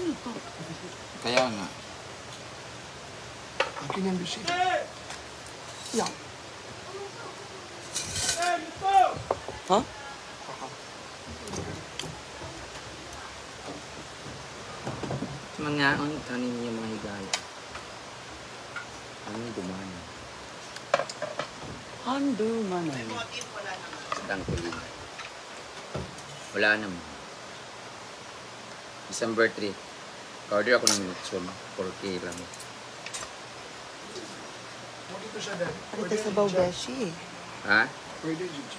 Sino to? Kaya nga. Akin yan, Bishi. Yan. Ha? Mangaon kanin niya mga higala. Ano dumana? Hando manay. Sedang kulina. Wala naman. December 3. Order ako ng lutson. 4K lang. Dito siya dahil. Pwede sa Bawbeshi. Ha? Pwede, Gigi.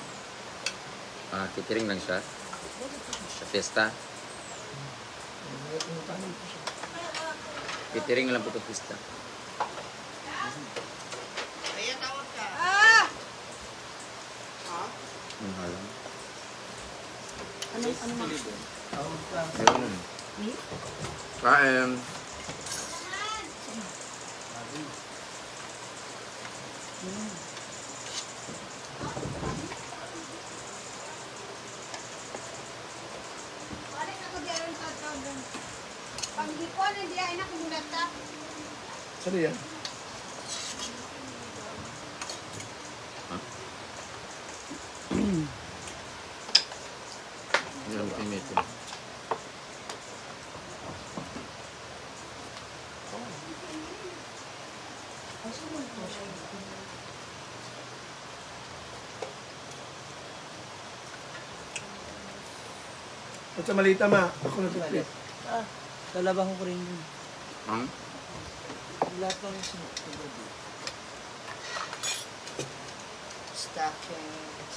Titiring lang siya. Sa fiesta. Titiring lang po ito fiesta. Ang halang. Ano mga? Ayun. Kain. Panghipon, hindi ay nakumulata. Saan yan? Yung pinito. At sa malita ma, ako nag-flip. Lalabang ko rin yun. Ang? Lahat ng stockings.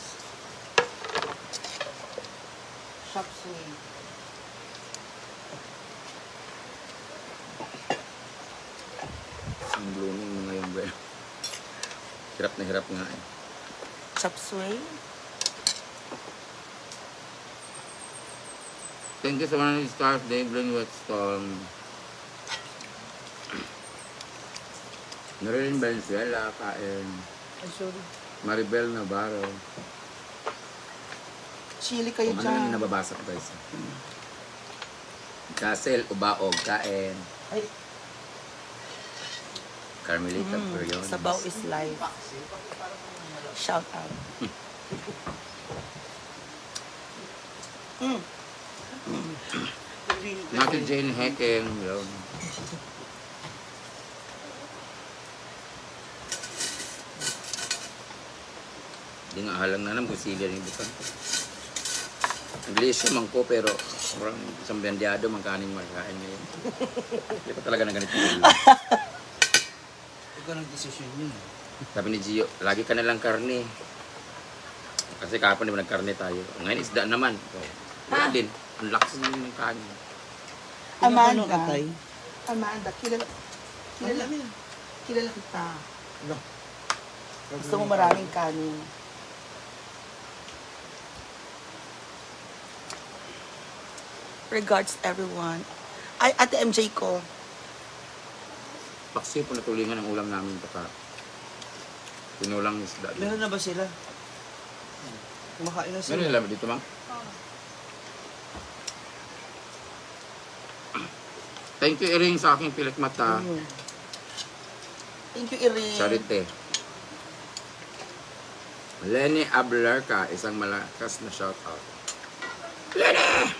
Shop suey. Ang blooming mga yung bro. Hirap na hirap nga eh. Chop suey? Thank you sa mga stars, Devlin Whetstone. Marilyn Valenzuela, kain. Ay, sorry. Maribel Navarro. Chili kayo Kung ano lang yung dyan. nababasa ko guys. Castle, Ubaog, kain. Ay, Carmelita Perion. Sabaw is life. Shout out. Natin Jane Hecken. Yun. Hindi nga halang na naman kung sila rin butang. English man ko pero parang isang bandyado man kaning makain ngayon. Hindi ko talaga na ganito. Ikaw nag-desisyon yun. Sabi ni Gio, lagi ka nalang karne. Kasi kahapon di ba nagkarne tayo. Ngayon isda naman. So, wala din. Ang lakas ng kanin. Amanda. Atay. Amanda, kilala kita. No. Gusto mo maraming kanin. Regards everyone. Ay, Ate MJ ko. Paksi po natulingan ang ulam namin baka pinulang isda. Meron na ba sila? Kumakain na Meron sila. nila ba dito, Mang? Thank you, Iring, sa aking pilik mata. Thank you, Irene. Charite. Lenny Ablarca, isang malakas na shoutout. Lenny!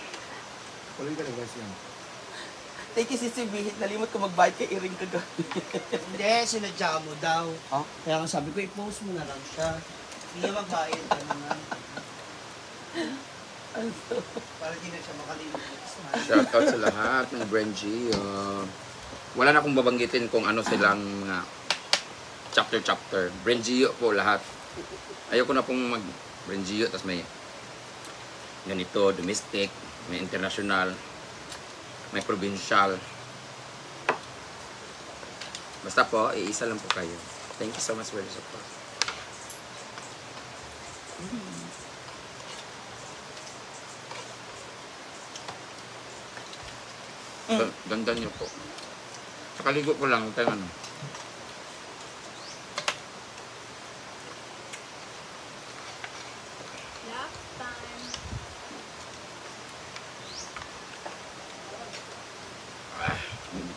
Tuloy ka na guys yan. Thank you, Sisi Bihit. Nalimot ko mag-bite kay Irene kagabi. Hindi, sinadya mo daw. Huh? Kaya nga sabi ko, i-post mo na lang siya. Hindi niya magbayad ka naman. Para di na siya makalimutan. Shoutout sa lahat ng Brenji. Wala na akong babanggitin kung ano silang mga chapter. Brenjio po lahat. Ayoko na pong mag Brenjio, tapos may ganito, domestic, may international, may provincial. Basta po, iisa lang po kayo. Thank you so much for the support. Ganda niyo po. Nakaligo ko lang, tayo ano. Last time.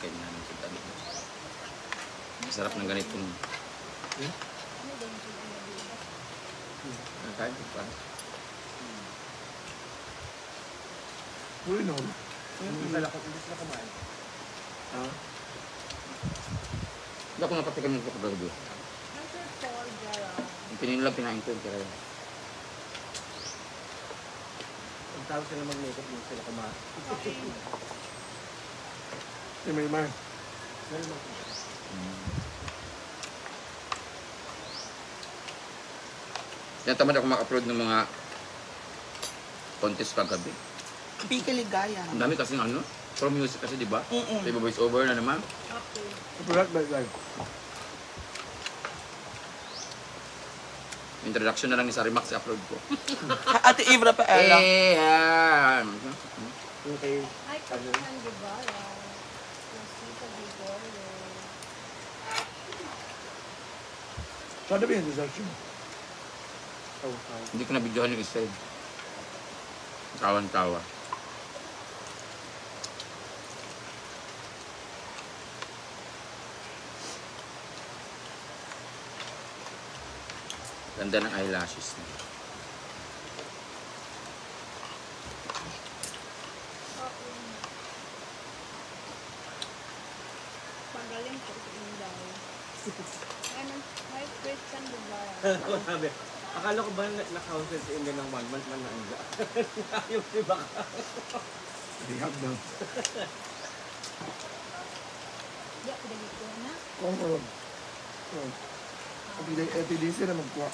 kay namin sa dami. Masarap ng ganitong. Kain ko pa. Uy, no. Hindi sila kumain. Ah, Hindi ako napatikan ng kapagado. Yung pinilang kinain ko. Kaya Ang tawag sila mag-makeup, hindi sila kumain. yung may man. Sila mag-makeup. yan tamad ako mag-upload ng mga contest kagabi. Bika ligaya. Ang dami kasing ano, from music kasi, di ba? Mm-mm. Diba voice over na naman? Kapulat ba live? Introduction na lang ni Sarimax sa upload ko. Ate Ibra pa Ella. Yung kay... Ay, kailangan di ba? Nasita di ba? Sada ba yung desertion? Hindi ko nabidyohan yung isa. Kawan-tawa. Ganda ng eyelashes niya. Magaling po sa Inday. Ano? May Christian di ba? Sabi, akala ko ba na-counsel si India ng 1 month man na anda? Yung diba ka? Rehab na. Di ako dito na. Kung ano. EPDC na magkuha.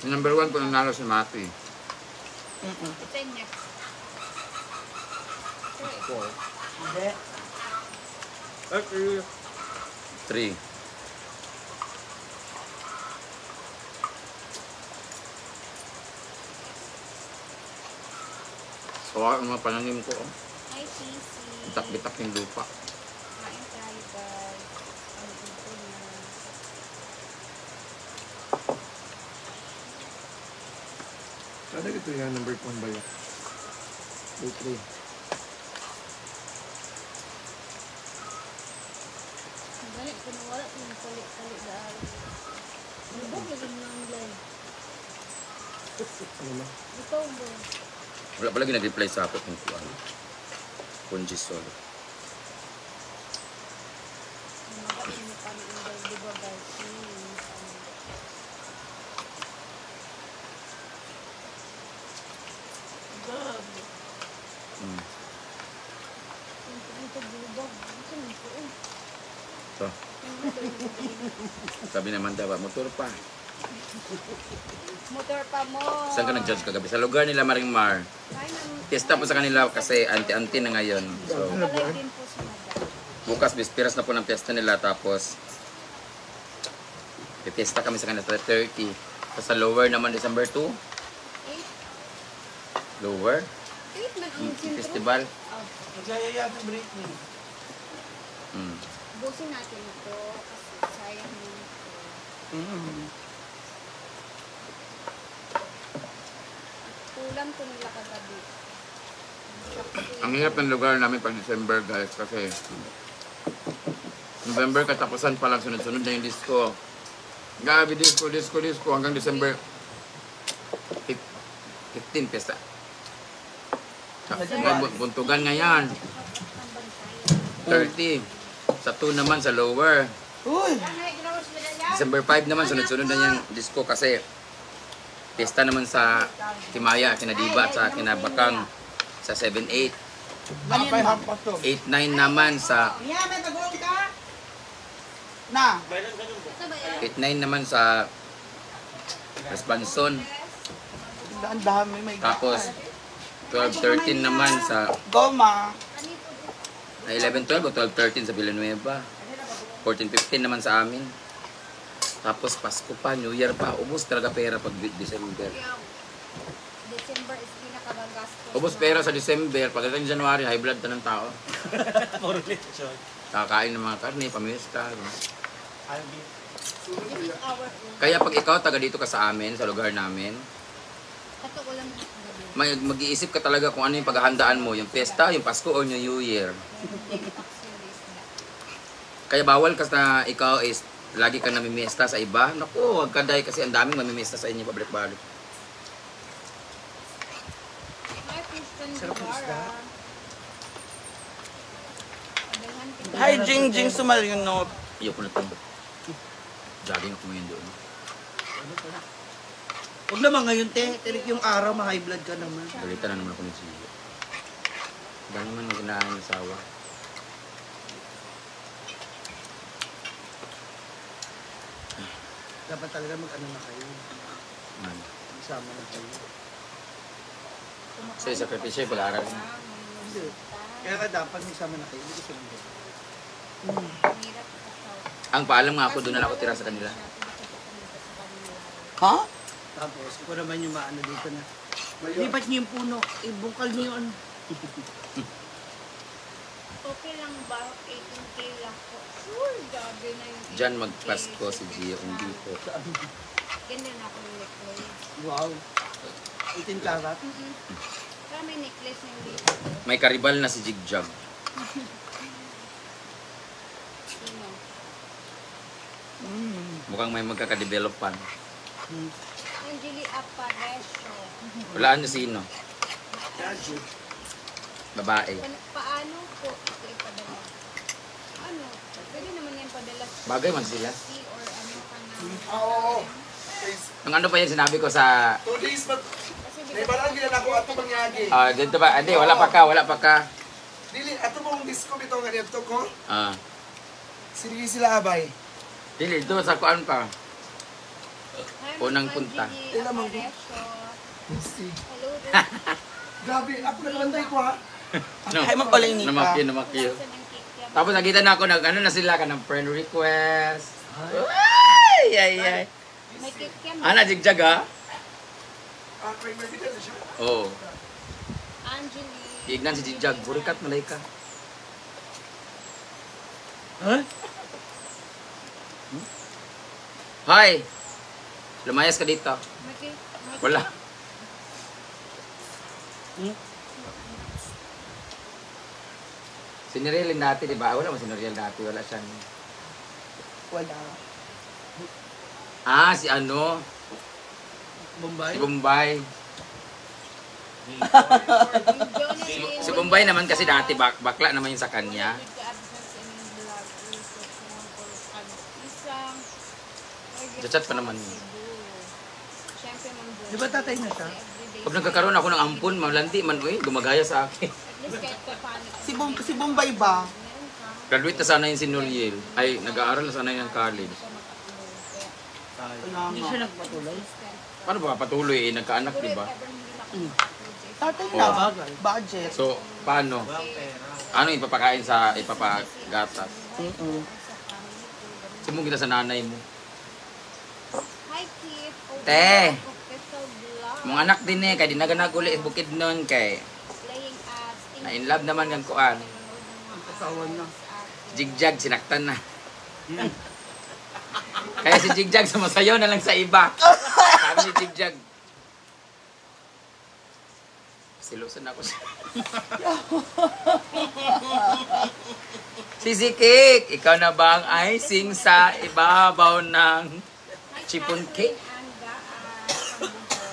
Yung number 1 ko nanalo si Mati. Ito yung next. Hindi. Okay. 3. So, ang mga pananim ko, oh. Hi, Sisi. Bitak-bitak yung lupa. Kain tayo, guys. Ang ito na. Sada ito yung number 1 ba yun? Day 3. Ang galing ko na wala yung palit-palit dahil. Lubog lagi ng online. Ano na? Ito mo. Wala pala ginag-reply sa ako kung kuwan. Congisol. Magaling mo kami Inday, di ba guys? Grabe. Ito lubog. Ito nito eh. So, sabi naman daw, motor pa. Motor pa mo. Saan ka nag-judge kagabi? Sa lugar nila Maring Mar. Ay, Testa po sa kanila kasi anti-anti na ngayon. So, Palay din po si Madam. bukas, bispiras na po ng testa nila. Tapos, testa kami sa kanila sa 30. Tapos sa lower naman, December 2. 8? Lower. 8 man ang sintro. Festival. Oh, Nagsayaya si Britney. Mm. busin natin ito kasi sayang mo ito. Ulam ko nila kagabi. Ang hirap ng lugar namin pag December, guys, kasi November katapusan pa lang, sunod-sunod na yung disco. Gabi, disco, hanggang December 15, pesta. Buntugan nga yan. 30. Sa 2 naman, sa lower. Uy! December 5 naman, sunod-sunod na yung disco kasi pesta naman sa Timaya, Kinadiba, at sa Kinabakang sa 7-8. Ano yan ba? 8-9 naman sa Mia, may tagong ka? Na. 8-9 naman sa Respanson. Ang dami may Tapos 12-13 naman sa Goma. 11-12 o 12-13 sa Villanueva. 14-15 naman sa amin. Tapos Pasko pa, New Year pa. Ubus talaga pera pag December. December is pinakabagastos. Ubus pera sa December. Pagdating January, high blood na ng tao. Puro lechon. Kakain ng mga karne, pamista. Albi. This is our own. Kaya pag ikaw taga dito ka sa amin, sa lugar namin, Kato ko lang gabi. mag-iisip ka talaga kung ano yung paghahandaan mo, yung pesta, yung Pasko, o yung New Year. Kaya bawal ka na ikaw is lagi kang namimiesta sa iba. Naku, wag ka dahil kasi ang daming mamimiesta sa inyo pabalik-balik. Hi, Kristen Sarap ng isda. Guevara. Padalhan kita. Hi, Jing Sumalinot. Ayoko na ito. Jogging ako ngayon doon. Huwag naman ngayon, te. Tirik yung araw, ma-high blood ka naman. Galitan na naman ako ni Gio. Dahil naman ang ginaan ng asawa. Dapat talaga mag-ano na kayo. Man. Isama na kayo. Sa sakripisyo, pag-aaral. Hindi. Kaya ka dapat magsama na kayo. Hindi ko sila mag- Hirap ikaw. Ang paalam nga ako, doon na lang ako tira sa kanila. Ha? Tapos, ikaw naman yung maano dito na. Lipat niyo yung puno. Ibungkal niyo yun. Okay lang ba? 18K lang po. Sure, gabi na yung 18K. Diyan magpasko si Gio, hindi po. Ganyan ako yung necklace. Wow. 18 karat. Kaya may necklace na yung dito. May karibal na si Jigjag. Sino? Mukhang may magkakadevelopan. Angeli Aparecio. Walaan niyo sino? Babae. Paano po ito ipadala? Ano? Pwede naman yan padala sa Bagay man sila. C or ano ka na. Oo. Nung ano pa yung sinabi ko sa... 2 days ba? Kasi May barang gina ako ato mangyagi. Dito ba? Hindi, wala pa ka. Dili, ato mong disco bitaw nga dito ko. Ah. Sige sila abay. Dili, ito sa kuan pa. Hi, Unang Ma'am punta. Angeli Ilan mo? Aparecio. Si. Hello, Grabe, ako nagbantay ko ha. Ay, magpaling ni Namakyo. Saan ang cake yan? Tapos nakita na ako, ano na sila ka ng friend request. Ay. May cake yan. Ana, Jigjag ha? May bida na siya. Oo. Angeli. Ignan si Jigjag, burikat malay ka. Ha? Hi! Lumayas ka dito. May cake. Wala. Si Nirel dati, di ba? Wala mo si Nirel dati. Wala siyang... Wala. Si ano? Bombay? Si Bombay. Si Si Bombay naman kasi dati bakla naman yung sa kanya. Chat pa naman yun. Di ba tatay na siya? Pag nagkakaroon ako ng ampun, malandi man, gumagaya sa akin. Si Bombay ba? Graduate na sana yun si Nuriel. Ay, nag-aaral na sana yun ng college. Hindi siya nagpatuloy. Paano ba patuloy nagkaanak, di ba? Tatay na. Budget. So, paano? Ano ipapakain sa ipapagatas? Sumong kita sa nanay mo. Hi, Kip. Te. Official vlog. Mga anak din kay di naganaguli bukid nun kay Playing as na in love naman ng kuan. Asawa na. Jigjag, sinaktan na. Kaya si Jigjag sumasayaw na lang sa iba. Sabi ni Jigjag. Silusan ako siya. Sisi Cake, ikaw na ba ang icing sa ibabaw ng chipon cake?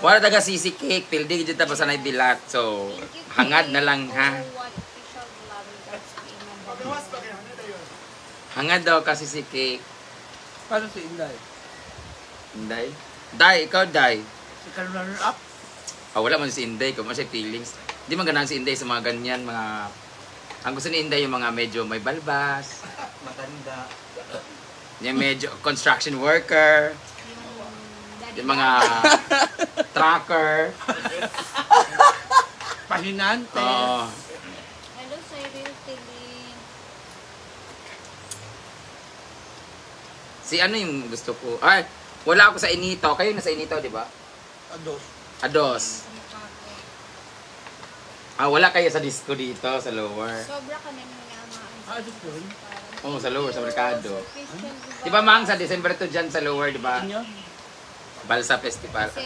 Wala taga Sisi Cake, pildi dito pa sanay bilat. So, hangad na lang ha. Pagawas pa kaya na yun. Hangad daw kasi si Cake. Paano si Inday? Inday? Day, ikaw Day. Si Caroline Up? Wala man si Inday, kung siya feelings. Hindi man ganang si Inday sa mga ganyan, mga... Ang gusto ni Inday yung mga medyo may balbas. Matanda. Yung medyo construction worker. Yung mga trucker. Pahinante. Oo. Hello, Cyril Tilly. Si ano yung gusto ko? Ay, wala ako sa Inito. Kayo nasa Inito, di ba? Ados. Ados. Wala kayo sa disco dito, sa lower. Sobra ka na niya Ados yun? Oo, sa lower, sa merkado. Christian Di ba mang sa December to dyan sa lower, di ba? Inyo? Balsa Festival. Kasi,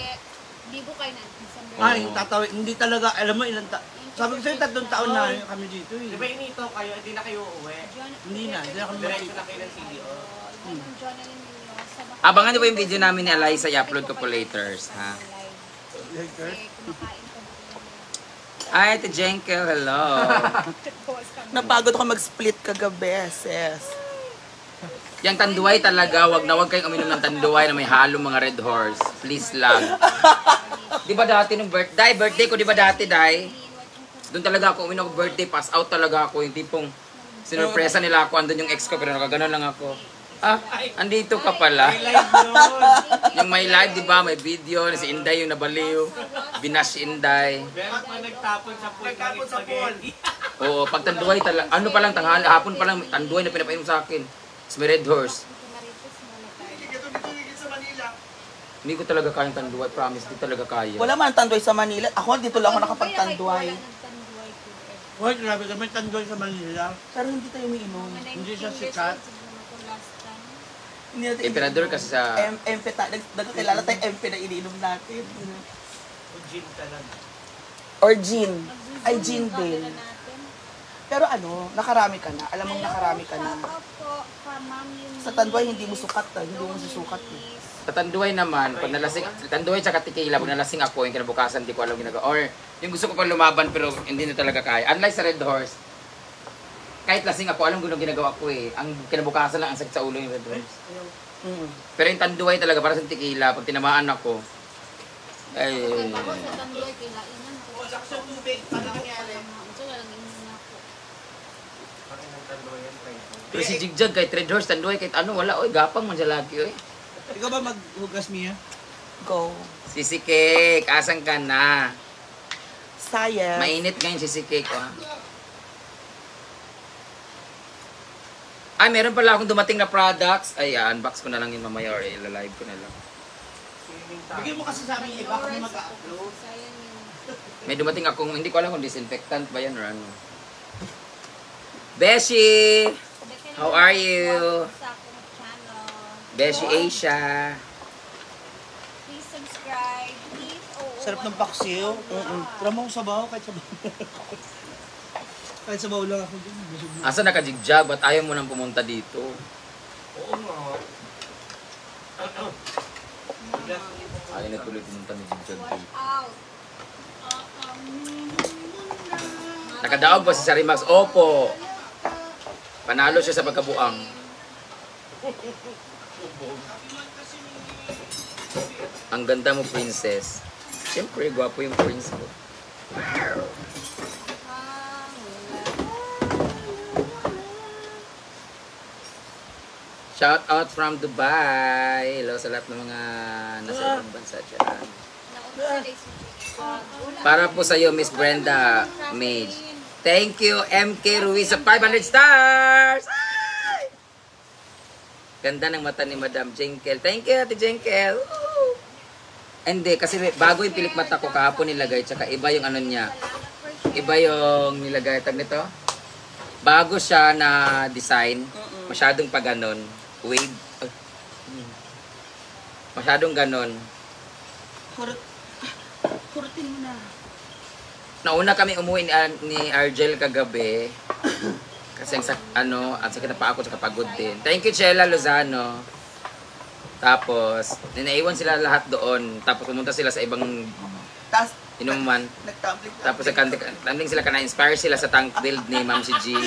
bibo kayo na. December. Ay, tatawid. Hindi talaga, alam mo ilang sabi ko sa'yo, 3 taon na kami dito Di eh. ba inito kayo, hindi na kayo uuwi? Hindi na kami Diretso na kayo ng CDO. Ganun, Jonalyn Munoz. Abangan niyo po yung video namin ni Eliza, i-upload ko po later, ha? Later? Kasi kumakain ka Ay, Ate Jenkel, hello. Napagod ako mag-split kagabi, sis. Yung tanduay talaga, wag kayong uminom ng tanduay na may halong mga red horse. Please lang. Di ba dati nung birthday ko, di ba dati, Day? Doon talaga ako uminom ng birthday, pass out talaga ako. Yung tipong sinurpresa nila ako, andun yung ex ko, pero nakaganon lang ako. Ah, andito ka pala. Live yun! Yung may live, di ba? May video, na si Inday yung nabaliw. Binash si Inday. Meron pa nagtapon sa pool ng spaghetti. Oo, pag tanduay talaga, ano pa lang, tanghali, hapon pa lang, tanduay na pinapainom sa akin. Tapos may red horse. Hindi ko talaga kayang tanduay, promise, di talaga kaya. Wala man tanduay sa Manila. Ako, dito lang ako nakapagtanduay. Hoy, grabe kami tandoy sa Manila. Pero hindi tayo umiinom. Hindi siya sikat. Hindi natin Emperador kasi sa... MP nagkakilala tayong MP na iniinom natin. O gin talaga. Or gin. Ay, gin din. Pero ano, nakarami ka na. Alam mong nakarami ka na. Sa tanduay, hindi mo sukat. Hindi mo susukat. Sa tanduay naman, pag nalasing, tanduay tsaka tequila, pag nalasing ako, yung kinabukasan, di ko alam ginagawa. Or, yung gusto ko pa lumaban, pero hindi na talaga kaya. Unlike sa Red Horse, kahit lasing ako, alam ko yung ginagawa ko eh. Ang kinabukasan lang, ang sakit sa ulo yung Red Horse. Pero yung tanduay talaga, para sa tequila, pag tinamaan ako, ay... Ako sa tandoy, kailangan ako. Sa tubig, paano nangyari? Ito lang inumin ako. Pakinang tandoy yan, try ko. Pero si Jigjag, kahit Red Horse, tanduay, kahit ano, wala, oy, gapang man siya lagi, oy. Ikaw ba maghugas, Mia? Go. Sisi Cake, asan ka na? Sayang. Mainit ngayon Sisi Cake, oh. Ay, meron pala akong dumating na products. Ay, unbox ko na lang yun mamaya or ilalive ko na lang. Swimming towel. Bigyan mo kasi sa amin iba kami mag-upload. Sayang yun. May dumating akong, hindi ko alam kung disinfectant ba yan or ano. Beshi! How are you? Sa akong channel. Beshi Asia. Please subscribe. Please, Sarap ng paksiw. Tara mo akong sabaw, kahit sabaw. Kahit sabaw lang ako dyan. Busog na. Asa nakajigjag? Ba't ayaw mo nang pumunta dito? Oo nga. Ayaw na tuloy pumunta ni Jigjag dito. out. Nakadaog ba si Sarimax? Opo. Panalo siya sa pagkabuang. Ang ganda mo, princess. Siyempre, gwapo yung prince ko. Shout out from Dubai. Hello sa lahat ng mga nasa ibang bansa dyan. Para po sa iyo, Miss Brenda Mage. Thank you, MK Ruiz sa 500 stars! Ay! Ganda ng mata ni Madam Jenkel. Thank you, Ate Jenkel. Woo! Hindi, kasi bago yung pilik mata ko kahapon nilagay, tsaka iba yung ano niya. Iba yung nilagay. Tag nito? Bago siya na design, masyadong pa ganon. Wave. Masyadong ganon. Kurutin mo na. Nauna kami umuwi ni Argel kagabi. Kasi ang sakit na pa ako tsaka pagod din. Thank you, Chela Lozano. Tapos, ninaiwan sila lahat doon. Tapos pumunta sila sa ibang Tapos, inuman. nagtumbling. Tapos landing sila, na-inspire sila sa tank build ni Ma'am si G.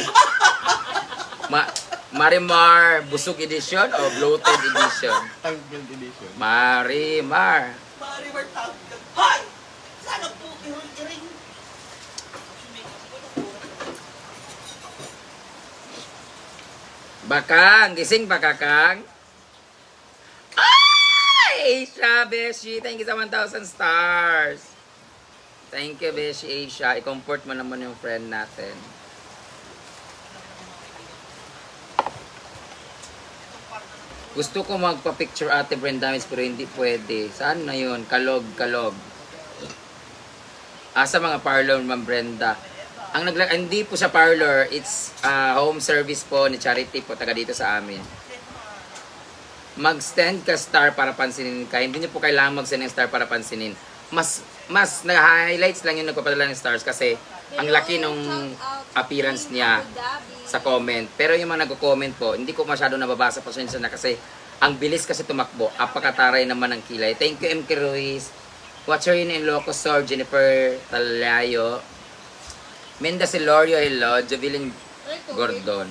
Marimar Busog Edition o Bloated Edition? Tank build edition. Marimar. Marimar tumbling. Hoy! Sana po, iring. Bakang, gising ba kakang? Ay! Asia, Beshi, thank you sa 1,000 stars. Thank you, Beshi Asia. I-comfort mo naman yung friend natin. Gusto ko magpa-picture Ate Brenda Miss pero hindi pwede. Saan na yun? Kalog. Asa mga parlor, Ma'am Brenda? Hindi po sa parlor, it's home service po ni Charity po, taga dito sa amin. Mag-stand ka star para pansinin ka. Hindi niyo po kailangan mag-send ng star para pansinin. Mas na-highlights lang yung nagpapadala ng stars kasi ang laki nung appearance niya sa comment. Pero yung mga nagko-comment po, hindi ko masyado nababasa, pasensya na kasi ang bilis kasi tumakbo. Apakataray naman ng kilay. Thank you, MK Ruiz. What's your name in Locosor? Jennifer Talayo. Menda Silorio, hello. Jovelyn Gordon.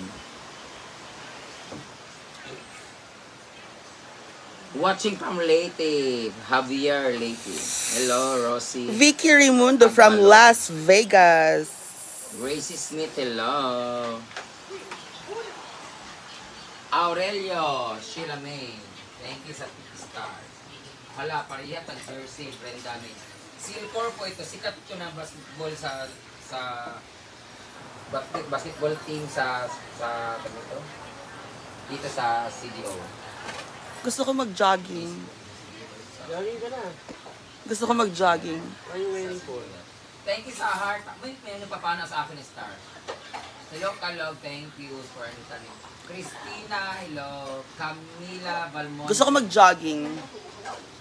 Watching from Leyte. Javier Leyte. Hello, Rosie. Vicky Raimundo from Las Vegas. Gracie Smith, hello. Aurelio, Sheila May. Thank you sa Star. Hala, pariyat ang jersey, Brenda May. Silcor po ito, sikat ito na basketball sa basketball team sa dito sa CDO. Gusto ko mag-jogging. Jogging ka na. Gusto ko mag-jogging. What are you waiting for? Thank you sa heart. May nagpapana sa akin, Star. Hello, Kalog. Thank you for anytime. Christina, hello. Camila Balmon. Gusto ko mag-jogging.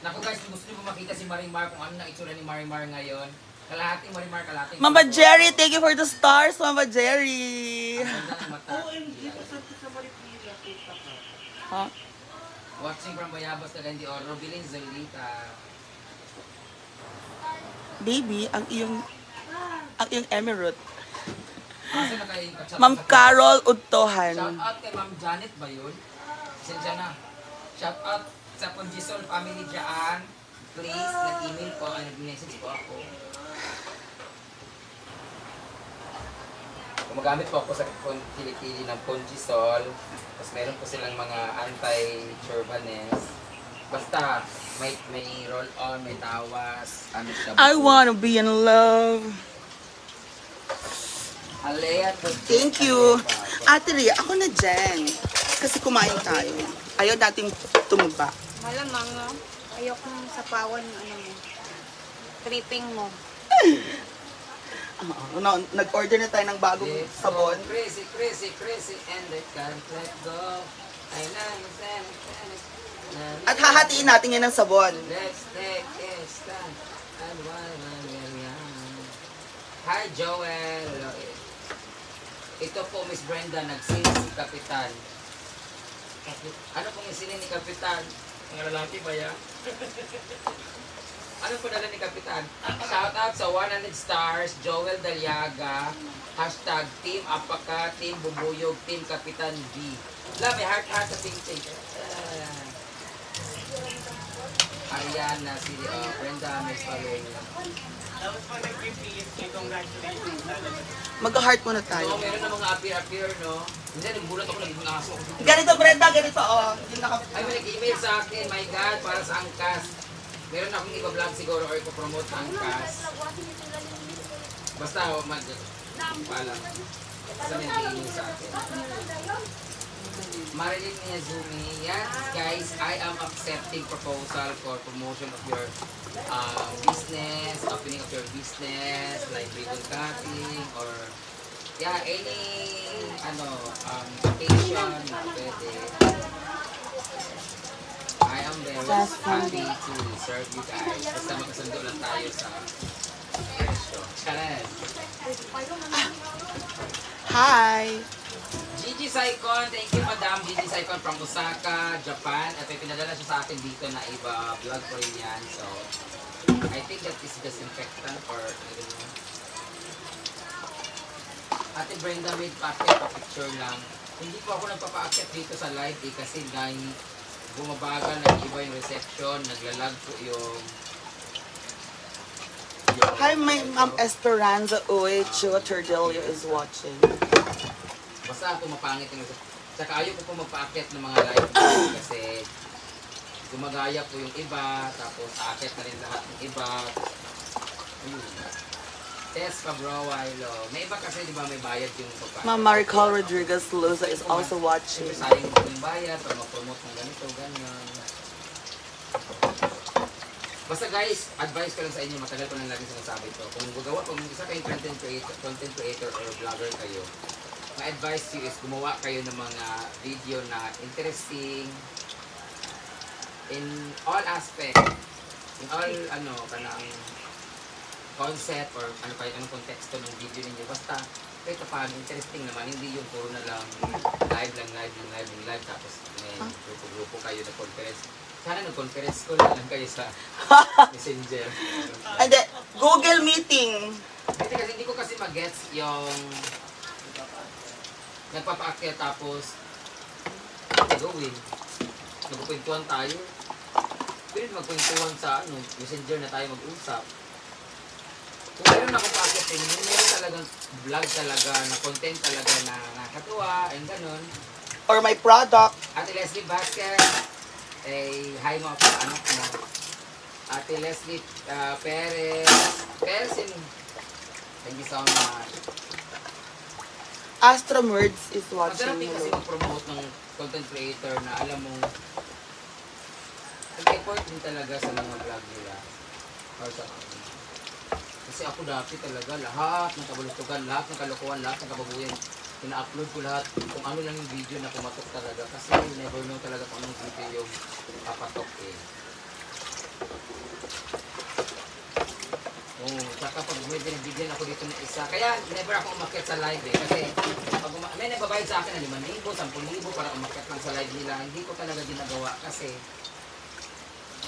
Naku guys, gusto niyo ba makita si Marimar kung ano na itsura ni Marimar ngayon? Kalahating Marimar, kalahating... Mama Jerry, thank you for the stars, Mama Jerry. Ang ganda ng mata. Ha? Watching from Bayabas, Cagayan de Oro. Bilin Zolita. Baby, ang iyong emirate. Kasi na kayo yung kachat. Ma'am Carol Udtohan. Shout out kay Ma'am Janet ba yun? Sensya na. Shout out sa Pongisol family dyan. Please, nag-email po, nag-message po ako. Gumagamit po ako sa kilikili ng Pongisol. Tapos meron po silang mga anti-churbaness. Basta, may roll-on, may tawas, ano siya. I wanna be in love. Alea, Thank you. Ate Ria, ako na dyan. Kasi kumain tayo. Ayaw natin tumaba. Malamang, no? Ayokong sapawan yung ano mo. Tripping mo. No, nag-order na tayo ng bagong sabon. Crazy, and I can't let go. At hahatiin natin yan ng sabon. Let's take a stand. And while I'm young. Hi, Joel. Ito po, Miss Brenda, nagsin si Kapitan. Ano pong isinin ni Kapitan? Ang lalaki ba yan? Ano po dala ni Kapitan? Shout out sa 100 stars, Joel Daliaga. Hashtag Team Apaka, Team Bubuyog, Team Kapitan B. Love, may heart sa pink-pink. Ariana, si Brenda, Miss Paloma. Tapos pag nag-PSG, congratulations. Mag-heart muna So, tayo. meron na mga appear, no? Hindi, nagbulat ako, naging aso. Ganito, Brenda, ganito. Oh, yung Ay, may nag-email sa akin, my God, para sa Angkas. Meron akong iba-vlog siguro or ipopromote sa Angkas. Basta, paalam. Basta may nag-email sa akin. Marilyn Miyazumi, yes guys, I am accepting proposal for promotion of your business, opening of your business, like ribbon cutting, or yeah, any vacation na pwede. I am very happy to serve you guys. Basta magkasundo lang tayo sa presyo. Charan! Hi! Gigi Saikon, thank you Madam Gigi Saikon from Osaka, Japan. At may pinadala siya sa akin dito na iba vlog ko rin yan. So, I think that is disinfectant or I don't know. Ate Brenda, wait, pa-picture lang. Hindi po ako nagpapa-accept dito sa live kasi dahil bumabagal, nag-iba yung reception, naglalag po yung Hi, my Ma'am Esperanza Uy, Chua Terdelia is watching. basta pumapangit yung reception. Tsaka ayaw ko po magpa-accept ng mga live kasi gumagaya po yung iba, tapos accept na rin lahat ng iba. Tess Cabroa, hello. May iba kasi, di ba, may bayad yung pagpa-accept. Ma'am Maricol Rodriguez Loza is also watching. Siyempre, sayang yung bayad para mag-promote ng ganito, ganyan. Basta guys, advice ko lang sa inyo, matagal ko nang lagi sinasabi ito. Kung isa kayong content creator or vlogger kayo, ma-advise you is gumawa kayo ng mga video na interesting in all aspect, in all kanang concept or anong konteksto ng video ninyo. Basta kahit paano interesting naman, hindi yung puro na lang live tapos may grupo-grupo kayo na conference. Sana nag-conference ko lang kayo sa Messenger. Hindi, Google Meeting. Hindi ko kasi mag-gets yung nagpapaakyat tapos gawin. Magkukwentuhan tayo. Pwede magkwentuhan sa Messenger na tayo mag-usap. Kung meron akong paakyat din, meron talagang vlog talaga, na content talaga na nakakatuwa, and ganun. Or my product. Ate Leslie Vasquez, hi mo ako, anak mo. Ate Leslie Perez, thank you so much. Astro Words is Masarap watching din kasi you. mag-promote ng content creator na alam mong nag-effort din talaga sa mga vlog nila. Or sa kasi ako dati talaga lahat ng kabalustugan, lahat ng kalokohan, lahat ng kababuyan, ina-upload ko lahat kung ano lang yung video na pumatok talaga kasi never know talaga kung anong video yung papatok eh. Saka pag may binibigyan ako dito ng isa, kaya never ako umakyat sa live eh, kasi pag may nagbabayad sa akin na 5,000, 10,000 para umakyat lang sa live nila, hindi ko talaga ginagawa kasi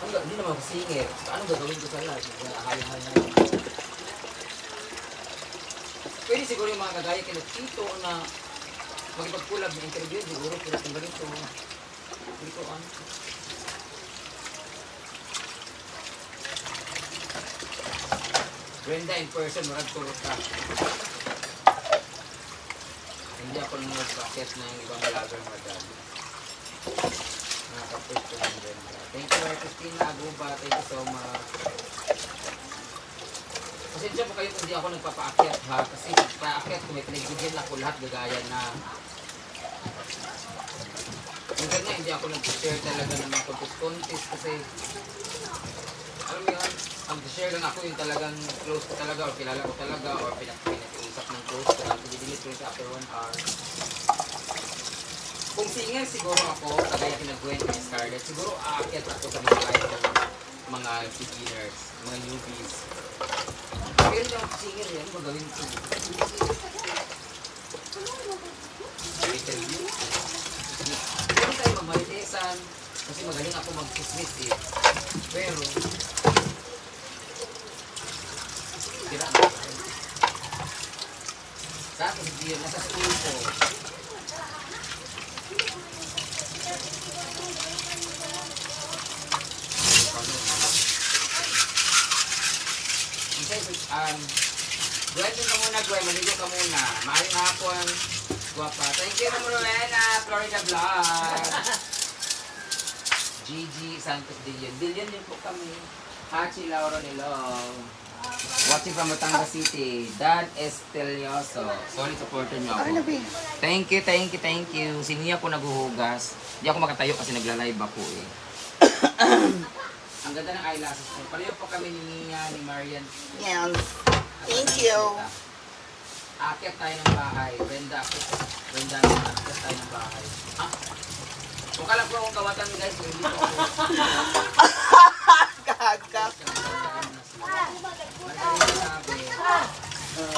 hindi naman ako singer, anong gagawin ko sa live? Hay-hay na yun. Pwede siguro yung mga kagaya kina Tito na magipag-collab na interview, siguro pwede kong ganito. Hindi ko ano. Brenda in person, marag turot ka. Hindi ako nung nag-packet na yung ibang vlogger madami. Nakapos ko ng Brenda. Thank you, Christina Aguba. Thank you so much. Pasensya po kayo kung di ako nagpapaakyat ha. Kasi paakyat kung may pinagbigyan ako lahat gagaya na. Yung ganyan, hindi ako nag-share talaga ng mga contest kasi alam mo yun, ang share lang ako yung talagang close ko talaga o kilala ko talaga o pinag-iusap ng close ko lang pinidilit ko after 1 hour. Kung singer siguro ako, kagaya pinag-Gwen ni Scarlett, siguro aakyat ako sa mga live ng mga beginners, mga newbies. Pero hindi ako singer yan, magawin ko. Interview. Hindi tayo magmalitesan kasi magaling ako mag-dismiss eh. Pero, tira na tayo. Sa akin, hindi yun. Nasa school ko. Gwen ka muna, Gwen. Maligo ka muna. Maayong hapon. Guwapa. Thank you, Rowena. Florida Vlog. Gigi Santos Dillion. Dillion din po kami. Hachi Lauro Nilong. Watching from Batangas City. Dan Estelioso. Solid supporter niyo ako. Thank you. Si Mia po naghuhugas. Hindi ako makatayo kasi nagla-live ako eh. Ang ganda ng eyelashes mo. Pareho po kami ni Mia, ni Marian. Yan. Thank you. Aakyat tayo ng bahay. Brenda, aakyat tayo ng bahay. Ah? Kung kala ko akong kawatan guys, hindi ko ako. Gaga.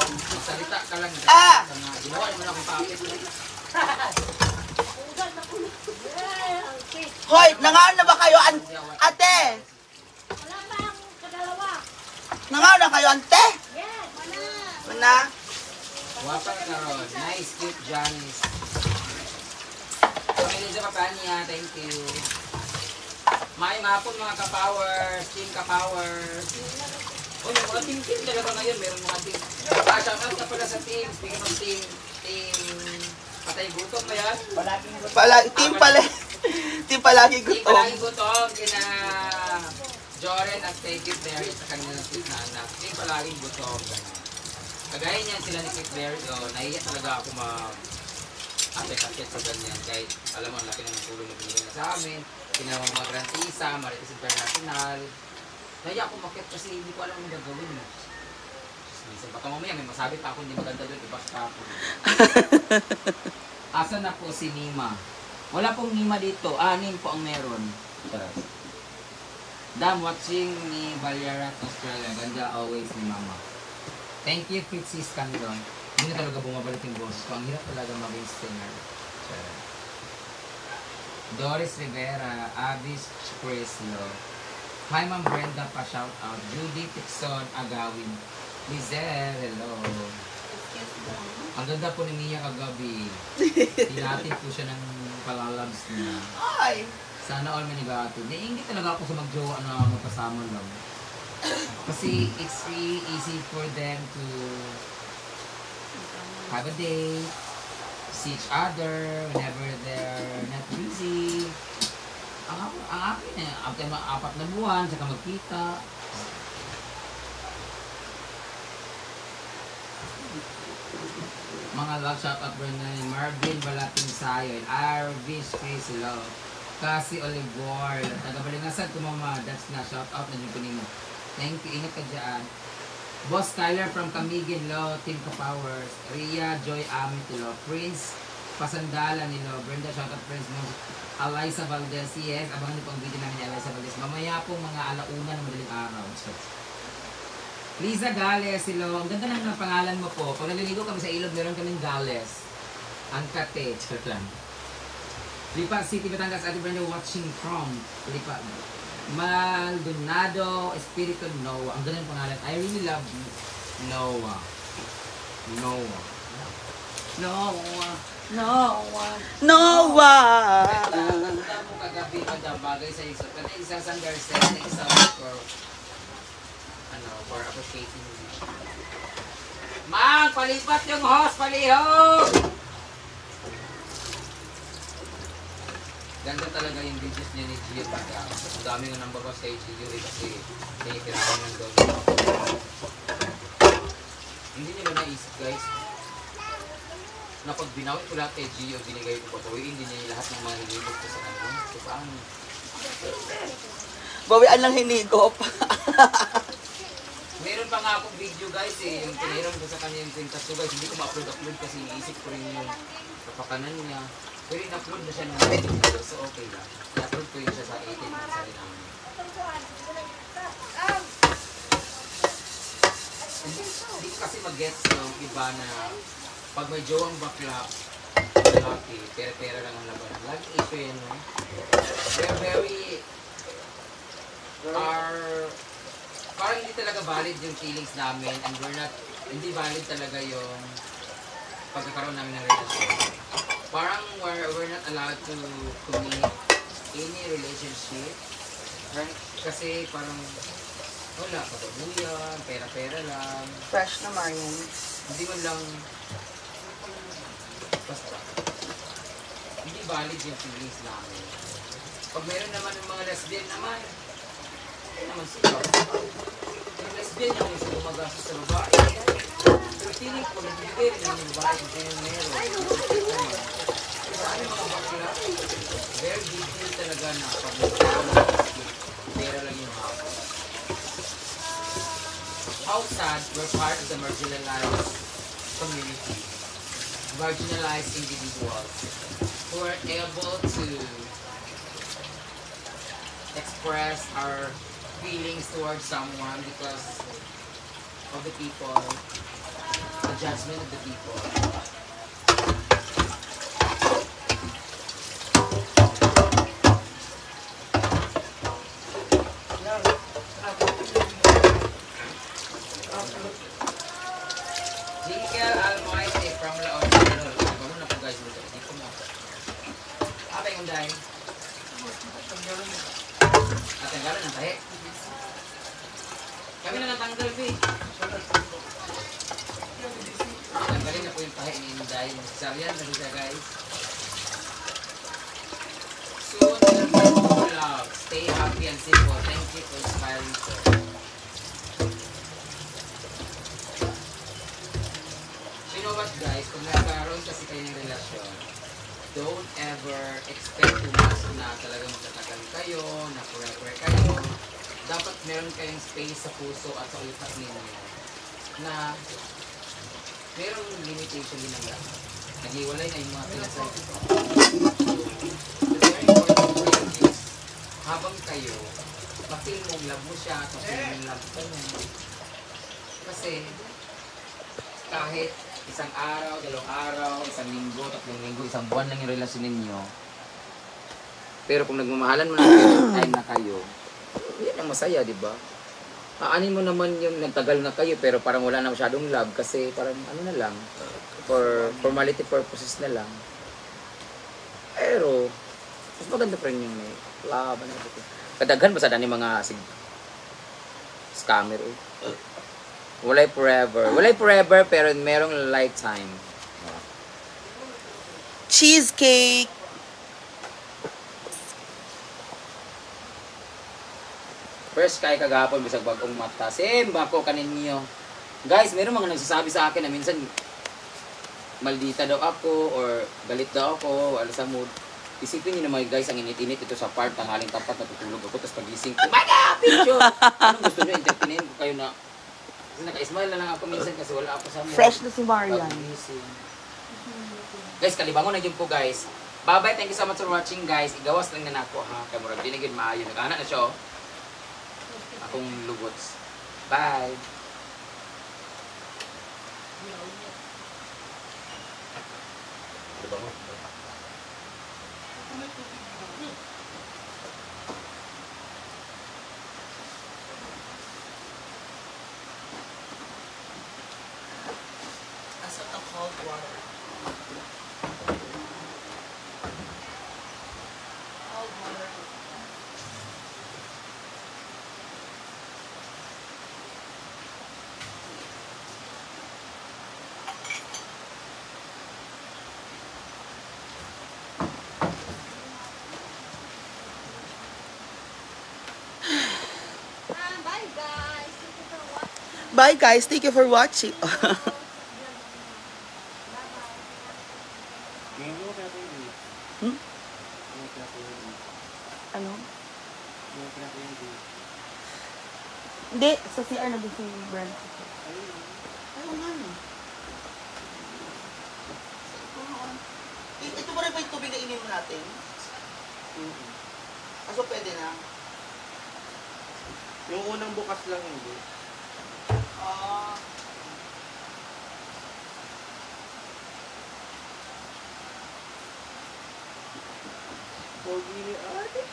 Magsalita ka lang. Ginawa naman akong paakit. Hoy, nangaon na ba kayo, ate? Wala pa ang kadalawa. Nangaon na kayo, ante? Yes, wala. Wala. Wapa ka karon. Nice, cute Janice. Pamilya Papania, thank you. May hapon mga ka-powers, team ka-powers. Oh, yung mga team talaga ngayon, meron mga team. Shout out na pala sa team. Speaking of team Patay Gutom ba yan? Team palagi Team gutom. Palagi Gutom, kina Joren at Take It Berry sa kanilang sweet na anak. Team Palagi Gutom. Kagaya niyan sila ni Kit Berry, nahiya talaga ako ma-akit-akit sa ganyan. Kahit alam mo, ang laki na ng tulong na binigyan na sa amin. Kinawang mga Grantisa, Marites International. Kaya ako makit kasi hindi ko alam ang gagawin. Minsan baka mamaya may masabi pa ako hindi maganda doon, iba sa ako. Asan na po si Nima? Wala pong Nima dito. Anim po ang meron. Dam, watching ni Ballarat, Australia. Ganda always ni Mama. Thank you, Fritzy Scandon. Hindi na talaga bumabalik yung boss ko. Ang hirap talaga maging singer. Doris Rivera, Avis Crislo. Hi, Ma'am Brenda pa shout out. Judy Tixon Agawin. Lizelle, hello. Ang ganda po ni Mia kagabi. Tinatin po siya ng palalabs niya. Ay! Sana all manigato. Naiingit talaga ako sa mag-jowa na magkasama lang. Kasi it's really easy for them to have a date, see each other whenever they're not busy. Ang akin eh, after mga 4 na buwan, saka magkita. Mga love shout out Brenda ni Marvin Balating Sayon, Arvis Crisilo, Cassie Olivor, taga-Balingasan ko mama, that's na shout out na yung kunin mo. Thank you, ingat ka dyan. Boss Tyler from Camiguin, Lo, Team Powers, Ria Joy Amit, Lo, Prince Pasandala nilo, Brenda shout out Prince mo, Eliza Valdez, yes, abangan niyo po ang video namin ni Eliza Valdez. Mamaya po mga alauna na madaling araw. Liza Gales, hello. Ang ganda naman ng pangalan mo po. Pag naliligo kami sa ilog, meron kaming Gales. Ang kate. Charot lang. Lipa City, Batangas, Ate Brenda watching from Lipa. Maldonado, Espiritu Noah. Ang ganda ng pangalan. I really love Noah. Noah. Noah. Noah. Noah! Ganda mo kagabi, madam, bagay sa isang. Kasi isa sa understand na isa for for appreciating me. Mang, palipat yung host, palihog! Ganda talaga yung videos niya ni Gio Taga. Ang dami nga nang babas kay Gio kasi tinitirahan ng doon. Hindi nila naisip guys, na pag binawin ko lahat kay Gio, binigay ko papawiin din niya lahat ng mga hinigop ko sa kanya. So paano? Bawian lang hinigop. Meron pa nga akong video guys eh, yung tiniram ko sa kanya yung kwintas ko guys, hindi ko ma-upload kasi iniisip ko rin yung kapakanan niya. Pero in-upload na siya ng video, so okay lang. I-upload ko yun siya sa 18 months sa rin namin. Hindi ko kasi mag-gets yung iba na pag may jowang bakla, lalaki, pera-pera lang ang laban. Laging issue yan, no? They're very, parang hindi talaga valid yung feelings namin and hindi valid talaga yung pagkakaroon namin ng relasyon. Parang we're not allowed to commit any relationship kasi parang wala, pagabuyan, pera-pera lang. Fresh na Marian. Hindi man lang basta. Hindi valid yung feelings namin. Pag meron naman ng mga lesbian naman, naman sila. Yung lesbian yung isa gumagastos sa babae. Pero feeling ko, nagbibigay rin ng babae kung sino yung meron. Saan yung mga bakla? Very big deal talaga na pag pera lang yung hapon. How sad we're part of the marginalized community. Marginalized individuals who are able to express our feelings towards someone because of the people, the judgment of the people. Jingle Almighty from La Original. Bago na po guys, hindi ko mo. Apa yung dahil? At tanggalan ng tahe. Kami na natanggal, B. Tanggalin na po yung tahe ni Inday. Sarian na siya, guys. Soon, we'll love. Stay happy and simple. Thank you for inspiring ko. You know what, guys? Kung nagkaroon kasi kayo ng relasyon, don't ever expect too much na talaga magtatagal kayo, na forever kayo. dapat meron kayong space sa puso at sa utak ninyo na merong limitation din ng love. Nag-iwalay na yung mga pinasabi ko. The very important for you is, habang kayo, ma-feel mong love mo siya at ma-feel mong love ka niya. Kasi, kahit isang araw, 2 araw, 1 linggo, 3 linggo, 1 buwan lang yung relasyon ninyo. Pero kung nagmamahalan mo na time na kayo, yan ang masaya, di ba? Aanin mo naman yung nagtagal na kayo pero parang wala na masyadong love kasi parang ano na lang, for formality purposes na lang. Pero, mas maganda pa rin yung may love. Kadaghan ba sa dani mga scammer eh? Walay forever. Walay forever pero merong lifetime. Cheesecake! First kay kagapon bisag bagong mata. Same bako kaninyo. Guys, meron mga nagsasabi sa akin na minsan maldita daw ako or galit daw ako, wala sa mood. Isipin niyo naman guys, ang init-init ito sa part ng haling tapat natutulog ako tapos pagising ko, my God, picture! Anong gusto niyo? Entertainin ko kayo na kasi naka-smile na lang ako minsan kasi wala ako sa mood. Fresh na si Marian. Pagising. Guys, kalibangon na yun po guys. Bye-bye, thank you so much for watching guys. Igawas lang na nako ha. Kaya murag dinigid maayo. Naghahanap na siya oh. Akong lugots. Bye! Asa the cold water? Cold water. Bye guys. Thank you for watching. Bye guys, thank you for watching. Ngayon mo kaya tayo yun. Hmm? Ngayon kaya tayo yun. Ano? Ngayon kaya tayo yun. Hindi, sa CR na si Brent. Ayun. Ayaw nga no. Ito ba rin ba yung tubig na ininom natin? Aso pwede na? Yung unang bukas lang hindi. Ah. Pogi ni ate.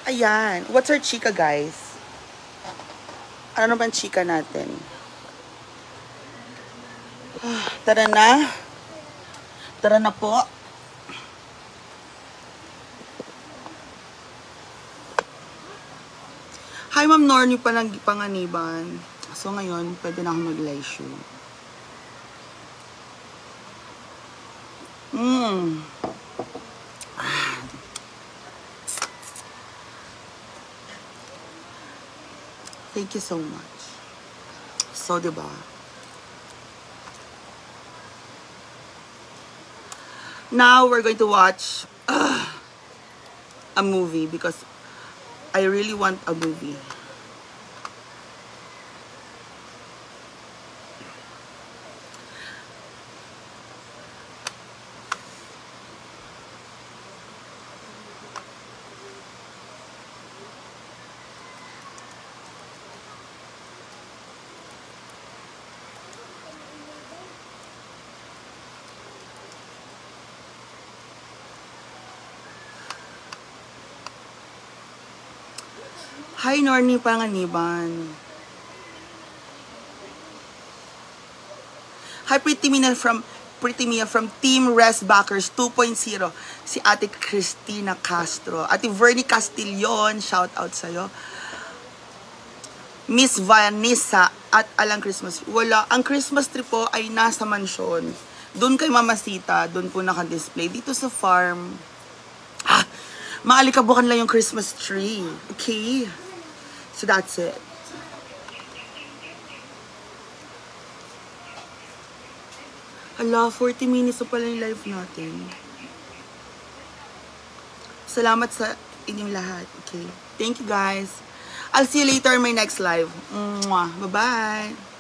Ayan. What's our chika, guys? Ano naman chika natin? Tara na. Tara na po. Hi, Ma'am Norny pa lang panganiban. So, ngayon, pwede na akong mag-live. Thank you so much. So, diba? Now, we're going to watch a movie because I really want a movie. Hi, Nornie Panganiban. Hi, Pretty Mia from Team Rest Backers 2.0. Si Ate Cristina Castro. Ate Vernie Castillon, shout out sa'yo. Miss Vanessa at Alang Christmas. Wala. Ang Christmas tree po ay nasa mansyon. Doon kay Mama Sita. Doon po naka-display. Dito sa farm. Maalikabukan lang yung Christmas tree. Okay? So that's it. Hala, 40 minutes na pala yung live natin. Salamat sa inyong lahat. Okay. Thank you guys. I'll see you later in my next live. Mwah. Bye-bye.